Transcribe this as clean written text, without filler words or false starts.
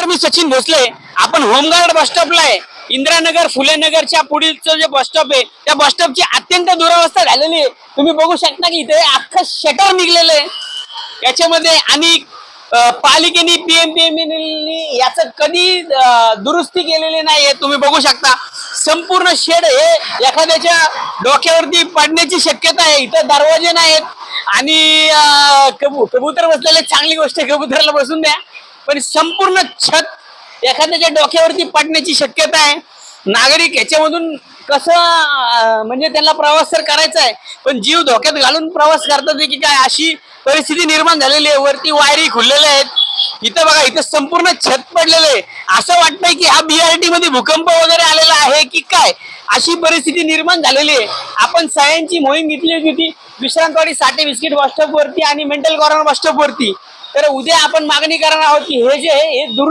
नमस्कार, मी सचिन भोसले. आपण होमगार्ड बस स्टॉपला आहे. इंदिरानगर फुलेनगरच्या पुढीलचं जे बस स्टॉप आहे त्या बस स्टॉपची अत्यंत दुरावस्था झालेली आहे. तुम्ही बघू शकता की इथे अख्खं शटर निघलेलं आहे याच्यामध्ये. आणि पालिकेने पीएमपीएमएलनी याचं कधी दुरुस्ती केलेली नाहीये. तुम्ही बघू शकता संपूर्ण शेड हे एखाद्याच्या डोक्यावरती पडण्याची शक्यता आहे. इथं दरवाजे नाहीत आणि कबूतर बसलेले, चांगली गोष्ट आहे, कबुतराला बसून द्या, पण संपूर्ण छत एखाद्याच्या डोक्यावरती पडण्याची शक्यता आहे. नागरिक ह्याच्यामधून कसं म्हणजे त्यांना प्रवास तर करायचा आहे पण जीव धोक्यात घालून प्रवास करतात की काय, अशी परिस्थिती निर्माण झालेली आहे. वरती वायरी खुललेल्या आहेत. इथं बघा, इथं संपूर्ण छत पडलेलं आहे. असं वाटतंय की हा बीआरटी मध्ये भूकंप वगैरे आलेला आहे की काय, अशी परिस्थिती निर्माण झालेली आहे. आपण सह्यांची मोहीम घेतली होती ती विश्रांतवाडी साठे बिस्किट बस स्टॉप वरती आणि मेंटल कॉर्नर बस स्टॉप वरती. तर उद्या आपण मागणी करणार आहोत की हे जे आहे हे दुरुस्त